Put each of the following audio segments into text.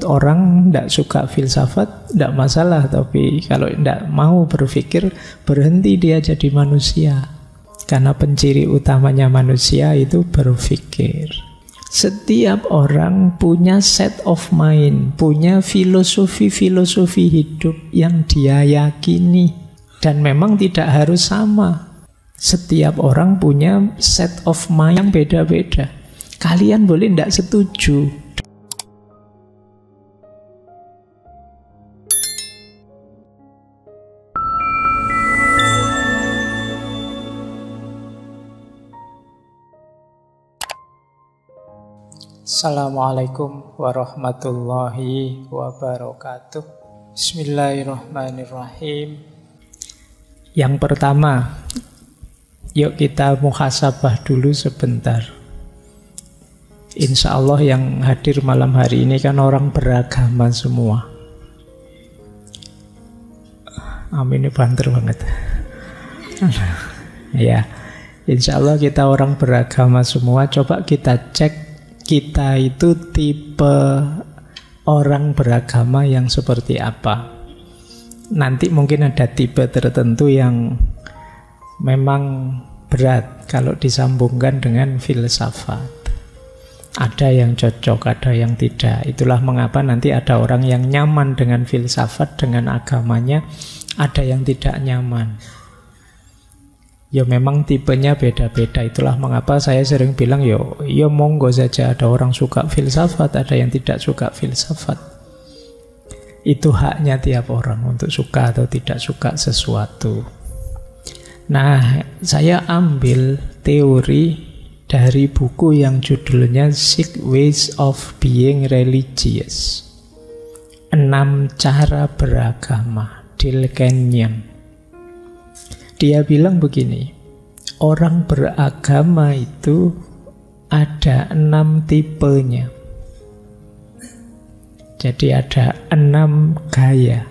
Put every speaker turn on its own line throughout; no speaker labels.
Menurut orang tidak suka filsafat, tidak masalah. Tapi kalau tidak mau berpikir, berhenti dia jadi manusia. Karena penciri utamanya manusia itu berpikir. Setiap orang punya set of mind, punya filosofi-filosofi hidup yang dia yakini. Dan memang tidak harus sama. Setiap orang punya set of mind yang beda-beda. Kalian boleh tidak setuju. Assalamualaikum warahmatullahi wabarakatuh. Bismillahirrahmanirrahim. Yang pertama, yuk kita muhasabah dulu sebentar. Insya Allah yang hadir malam hari ini kan orang beragama semua. Amin, ini banter banget. Ya, insya Allah kita orang beragama semua. Coba kita cek kita itu tipe orang beragama yang seperti apa. Nanti mungkin ada tipe tertentu yang memang berat kalau disambungkan dengan filsafat. Ada yang cocok, ada yang tidak. Itulah mengapa nanti ada orang yang nyaman dengan filsafat, dengan agamanya, ada yang tidak nyaman. Ya memang tipenya beda-beda. Itulah mengapa saya sering bilang ya monggo saja, ada orang suka filsafat, ada yang tidak suka filsafat. Itu haknya tiap orang untuk suka atau tidak suka sesuatu. Nah, saya ambil teori dari buku yang judulnya Six Ways of Being Religious. 6 cara beragama, Dale Kenyon. Dia bilang begini, orang beragama itu ada 6 tipenya. Jadi ada 6 gaya.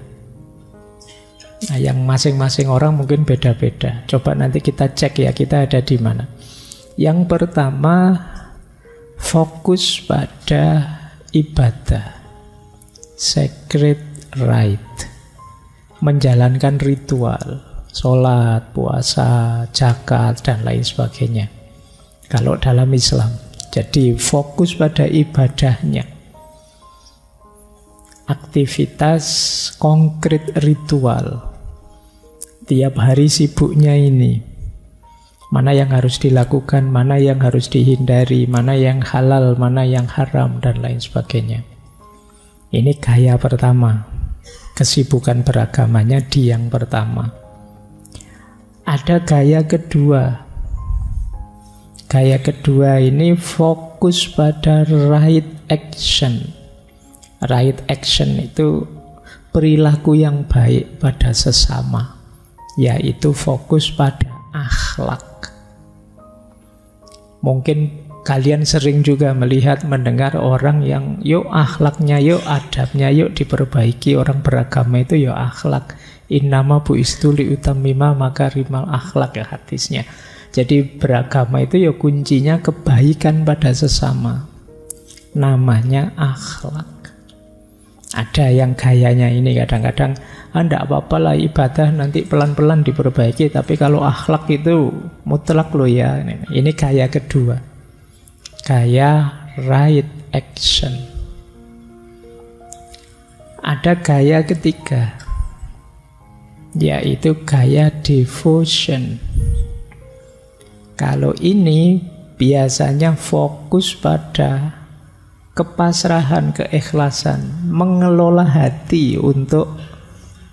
Nah, yang masing-masing orang mungkin beda-beda. Coba nanti kita cek ya, kita ada di mana. Yang pertama, fokus pada ibadah, sacred rite, menjalankan ritual. Sholat, puasa, zakat, dan lain sebagainya. Kalau dalam Islam, jadi fokus pada ibadahnya. Aktivitas konkret ritual. Tiap hari sibuknya ini. Mana yang harus dilakukan, mana yang harus dihindari, mana yang halal, mana yang haram, dan lain sebagainya. Ini gaya pertama. Kesibukan beragamanya di yang pertama. Ada gaya kedua. Gaya kedua ini fokus pada right action. Right action itu perilaku yang baik pada sesama, yaitu fokus pada akhlak. Mungkin kalian sering juga melihat, mendengar orang yang yuk akhlaknya, yuk adabnya, yuk diperbaiki. Orang beragama itu yuk akhlak. Innama bu'istu liutammima makarimal akhlak, ya hadisnya. Jadi beragama itu ya kuncinya kebaikan pada sesama. Namanya akhlak. Ada yang gayanya ini kadang-kadang enggak apa-apa lah ibadah nanti pelan-pelan diperbaiki, tapi kalau akhlak itu mutlak loh ya. Ini gaya kedua. Gaya right action. Ada gaya ketiga, yaitu gaya devotion. Kalau ini biasanya fokus pada kepasrahan, keikhlasan, mengelola hati untuk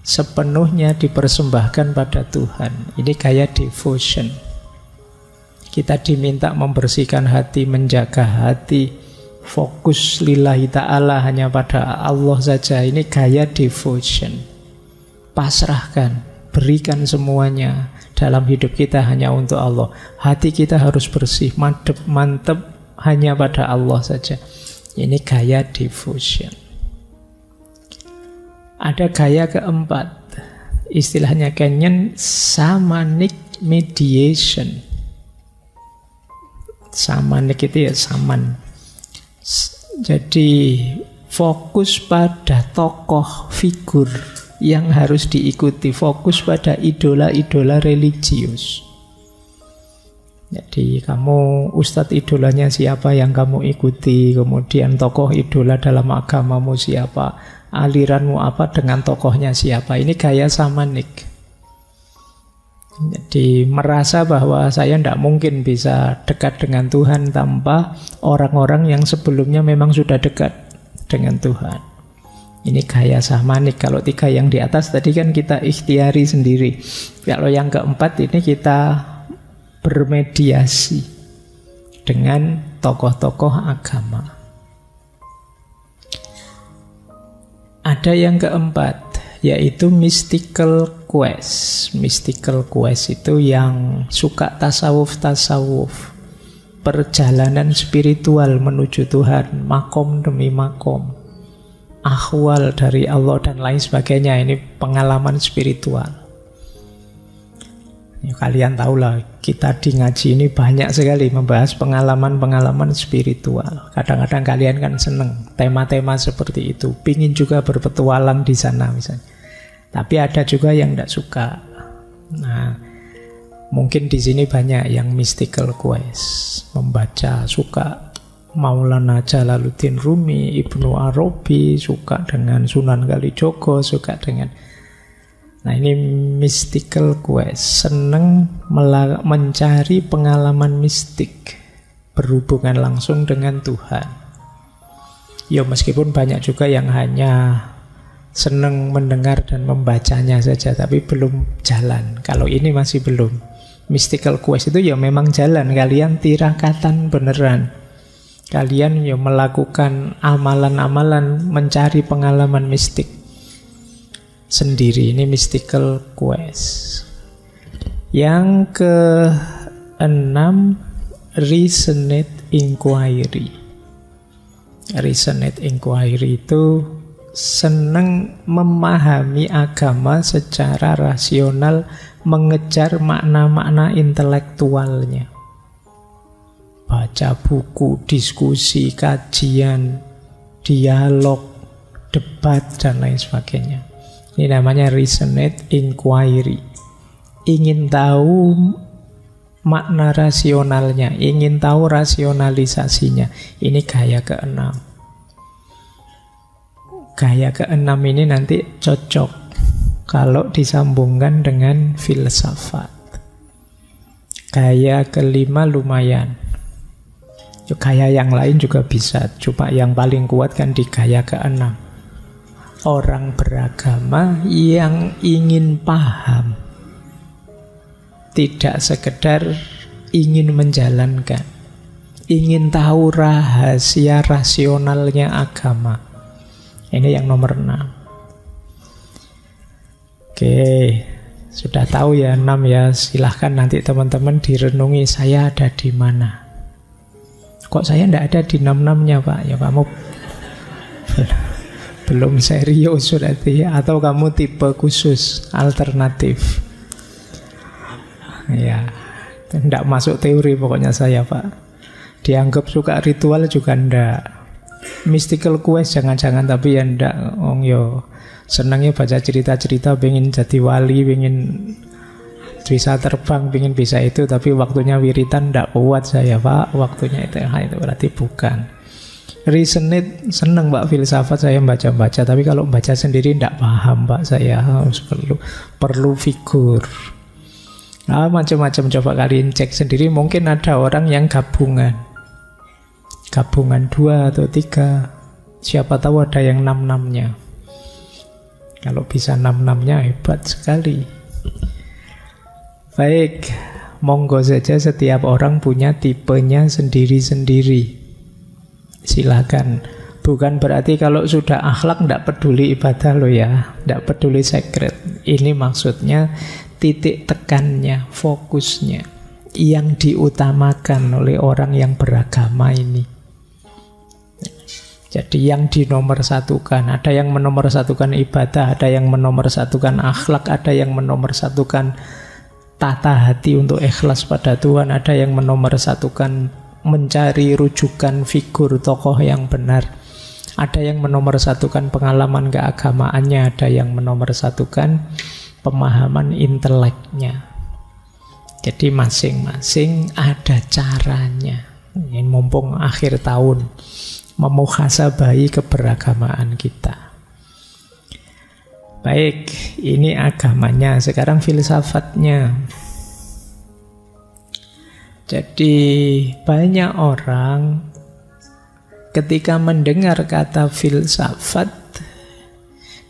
sepenuhnya dipersembahkan pada Tuhan. Ini gaya devotion. Kita diminta membersihkan hati, menjaga hati, fokus lillahi ta'ala, hanya pada Allah saja. Ini gaya devotion. Pasrahkan, berikan semuanya dalam hidup kita hanya untuk Allah. Hati kita harus bersih, mantep hanya pada Allah saja. Ini gaya devotion. Ada gaya keempat, istilahnya Kenyon, shamanic mediation. Shamanik itu ya saman. Jadi fokus pada tokoh figur yang harus diikuti, fokus pada idola-idola religius. Jadi kamu ustadz idolanya siapa yang kamu ikuti, kemudian tokoh idola dalam agamamu siapa, aliranmu apa dengan tokohnya siapa. Ini gaya samanik. Jadi merasa bahwa saya tidak mungkin bisa dekat dengan Tuhan tanpa orang-orang yang sebelumnya memang sudah dekat dengan Tuhan. Ini gaya samanik. Kalau 3 yang di atas tadi kan kita ikhtiari sendiri. Kalau yang keempat ini kita bermediasi dengan tokoh-tokoh agama. Ada yang keempat, yaitu mystical quest. Mystical quest itu yang suka tasawuf-tasawuf, perjalanan spiritual menuju Tuhan, makom demi makom, ahwal dari Allah dan lain sebagainya. Ini pengalaman spiritual. Ya, kalian tahulah, kita di ngaji ini banyak sekali membahas pengalaman-pengalaman spiritual. Kadang-kadang kalian kan seneng tema-tema seperti itu, pingin juga berpetualang di sana misalnya. Tapi ada juga yang tidak suka. Nah, mungkin di sini banyak yang mystical quest, membaca, suka Maulana Jalaluddin Rumi, Ibnu Arabi, suka dengan Sunan Kalijogo, suka dengan... Nah, ini mystical quest, seneng mencari pengalaman mistik berhubungan langsung dengan Tuhan. Ya meskipun banyak juga yang hanya seneng mendengar dan membacanya saja, tapi belum jalan. Kalau ini masih belum. Mystical quest itu ya memang jalan, kalian tirakatan beneran. Kalian ya melakukan amalan-amalan mencari pengalaman mistik sendiri. Ini mystical quest. Yang ke-6, resonate inquiry. Resonate inquiry itu senang memahami agama secara rasional, mengejar makna-makna intelektualnya. Baca buku, diskusi, kajian, dialog, debat, dan lain sebagainya. Ini namanya resonate inquiry. Ingin tahu makna rasionalnya, ingin tahu rasionalisasinya. Ini gaya ke-6. Gaya ke-6 ini nanti cocok kalau disambungkan dengan filsafat. Gaya ke-5 lumayan. Gaya yang lain juga bisa, cuma yang paling kuat kan di gaya ke-6. Orang beragama yang ingin paham, tidak sekedar ingin menjalankan, ingin tahu rahasia rasionalnya agama. Ini yang nomor 6. Oke, sudah tahu ya 6 ya. Silahkan nanti teman-teman direnungi, saya ada di mana. Kok saya tidak ada di 6-6-nya Pak? Ya kamu belum serius berarti, atau kamu tipe khusus alternatif. Ya, tidak masuk teori pokoknya saya Pak. Dianggap suka ritual juga ndak. Mystical quest jangan-jangan, tapi ya ndak. Yo senangnya baca cerita-cerita, pengen jadi wali, pengen bisa terbang, pengen bisa itu, tapi waktunya wiritan ndak kuat saya Pak. Waktunya itu berarti bukan. Resonate, senang Pak filsafat, saya baca-baca, tapi kalau baca sendiri tidak paham Pak, saya harus perlu figur. Nah, macam-macam, coba kalian cek sendiri. Mungkin ada orang yang gabungan 2 atau 3, siapa tahu ada yang 6-6-nya. Kalau bisa 6-6-nya hebat sekali. Baik, monggo saja, setiap orang punya tipenya sendiri-sendiri. Silakan. Bukan berarti kalau sudah akhlak tidak peduli ibadah loh ya, tidak peduli secret. Ini maksudnya titik tekannya, fokusnya, yang diutamakan oleh orang yang beragama ini. Jadi yang dinomorsatukan, ada yang menomorsatukan ibadah, ada yang menomorsatukan akhlak, ada yang menomorsatukan tata hati untuk ikhlas pada Tuhan, ada yang menomorsatukan mencari rujukan figur tokoh yang benar, Ada yang menomorsatukan pengalaman keagamaannya, ada yang menomorsatukan pemahaman inteleknya. Jadi masing-masing ada caranya. Ini mumpung akhir tahun, memuhasabahi keberagamaan kita. Baik, ini agamanya. Sekarang filsafatnya. Jadi banyak orang ketika mendengar kata filsafat,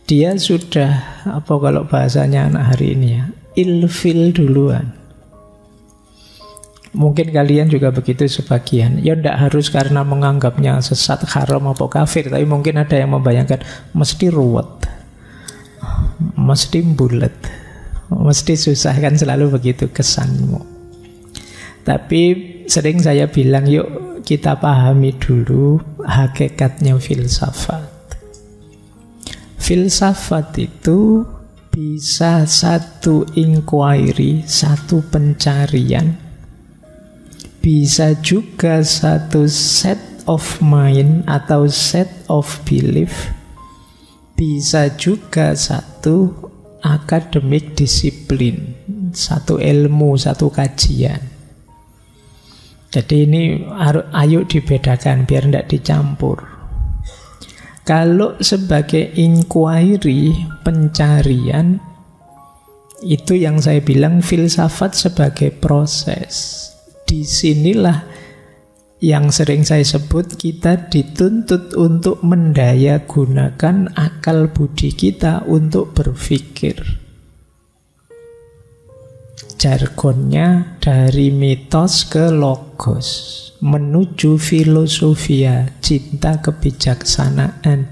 dia sudah, apa kalau bahasanya anak hari ini ya, ilfil duluan. Mungkin kalian juga begitu sebagian. Ya tidak harus karena menganggapnya sesat, haram, apa kafir. Tapi mungkin ada yang membayangkan mesti ruwet, mesti bulet, mesti susah, kan selalu begitu kesanmu. Tapi sering saya bilang, yuk kita pahami dulu hakikatnya filsafat. Filsafat itu bisa satu inquiry, satu pencarian, bisa juga satu set of mind atau set of belief, bisa juga satu akademik disiplin, satu ilmu, satu kajian. Jadi ini ayo dibedakan biar tidak dicampur. Kalau sebagai inquiry, pencarian, itu yang saya bilang filsafat sebagai proses. Disinilah yang sering saya sebut kita dituntut untuk mendayagunakan akal budi kita untuk berpikir. Jargonnya dari mitos ke logos, menuju filosofia, cinta kebijaksanaan.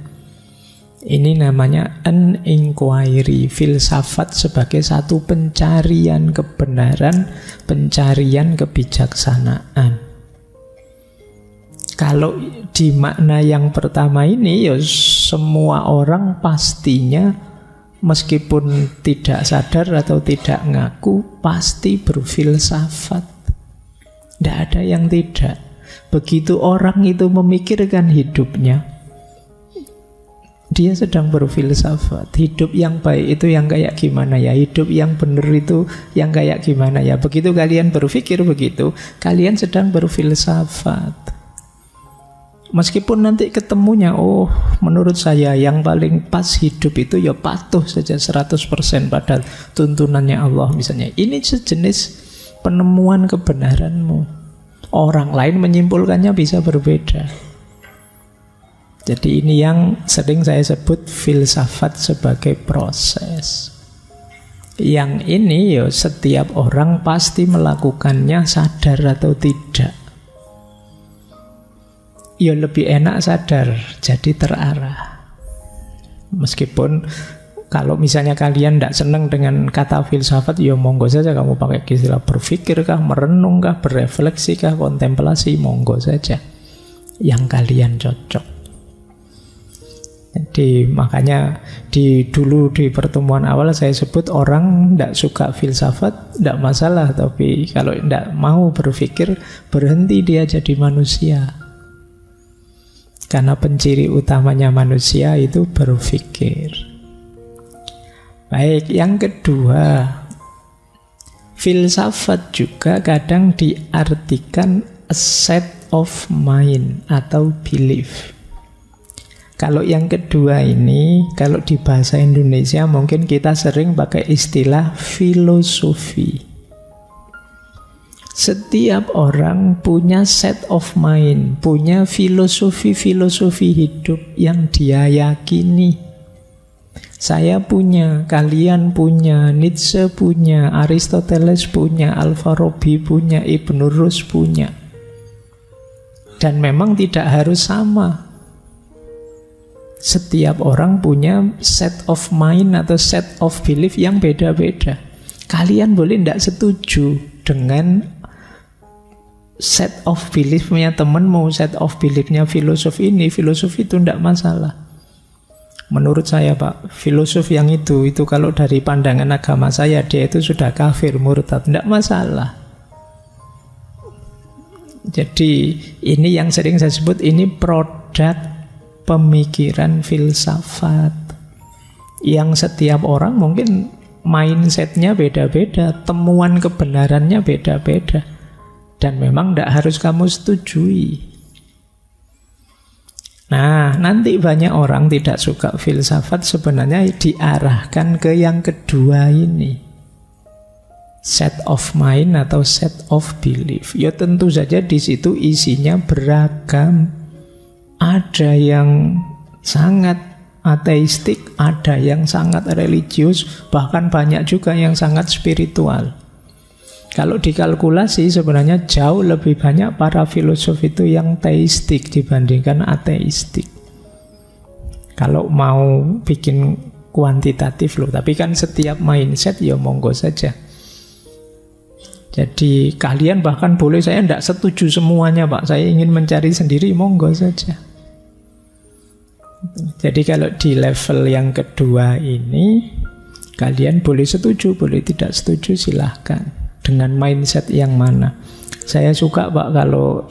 Ini namanya an inquiry, filsafat sebagai satu pencarian kebenaran, pencarian kebijaksanaan. Kalau di makna yang pertama ini, ya semua orang pastinya meskipun tidak sadar atau tidak ngaku, pasti berfilsafat. Tidak ada yang tidak. Begitu orang itu memikirkan hidupnya, dia sedang berfilsafat. Hidup yang baik itu yang kayak gimana ya? Hidup yang benar itu yang kayak gimana ya? Begitu kalian berpikir begitu, kalian sedang berfilsafat. Meskipun nanti ketemunya, oh menurut saya yang paling pas hidup itu ya patuh saja 100% pada tuntunannya Allah misalnya. Ini sejenis penemuan kebenaranmu. Orang lain menyimpulkannya bisa berbeda. Jadi ini yang sering saya sebut filsafat sebagai proses. Yang ini ya setiap orang pasti melakukannya sadar atau tidak. Ya lebih enak sadar, jadi terarah. Meskipun kalau misalnya kalian tidak senang dengan kata filsafat, ya monggo saja kamu pakai istilah berpikir kah, merenung kah, berefleksi kah, kontemplasi, monggo saja. Yang kalian cocok. Jadi makanya dulu di pertemuan awal saya sebut orang tidak suka filsafat, tidak masalah. Tapi kalau tidak mau berpikir, berhenti dia jadi manusia. Karena penciri utamanya manusia itu berpikir. Baik, yang kedua, filsafat juga kadang diartikan a set of mind atau belief. Kalau yang kedua ini, kalau di bahasa Indonesia mungkin kita sering pakai istilah filosofi. Setiap orang punya set of mind, punya filosofi-filosofi hidup yang dia yakini. Saya punya, kalian punya, Nietzsche punya, Aristoteles punya, Al-Farabi punya, Ibn Rus punya. Dan memang tidak harus sama. Setiap orang punya set of mind atau set of belief yang beda-beda. Kalian boleh tidak setuju dengan set of beliefnya temanmu, set of beliefnya filosof ini, filosofi itu tidak masalah. Menurut saya Pak, filosof yang itu kalau dari pandangan agama saya, dia itu sudah kafir, murtad, tidak masalah. Jadi ini yang sering saya sebut, ini produk pemikiran filsafat yang setiap orang mungkin mindsetnya beda-beda, temuan kebenarannya beda-beda, dan memang tidak harus kamu setujui. Nah, nanti banyak orang tidak suka filsafat sebenarnya diarahkan ke yang kedua ini, set of mind atau set of belief. Ya tentu saja di situ isinya beragam. Ada yang sangat ateistik, ada yang sangat religius, bahkan banyak juga yang sangat spiritual. Kalau dikalkulasi sebenarnya jauh lebih banyak para filosof itu yang teistik dibandingkan ateistik. Kalau mau bikin kuantitatif loh, tapi kan setiap mindset ya monggo saja. Jadi kalian bahkan boleh, saya tidak setuju semuanya Pak, saya ingin mencari sendiri, monggo saja. Jadi kalau di level yang kedua ini, kalian boleh setuju, boleh tidak setuju, silahkan. Dengan mindset yang mana? Saya suka Pak kalau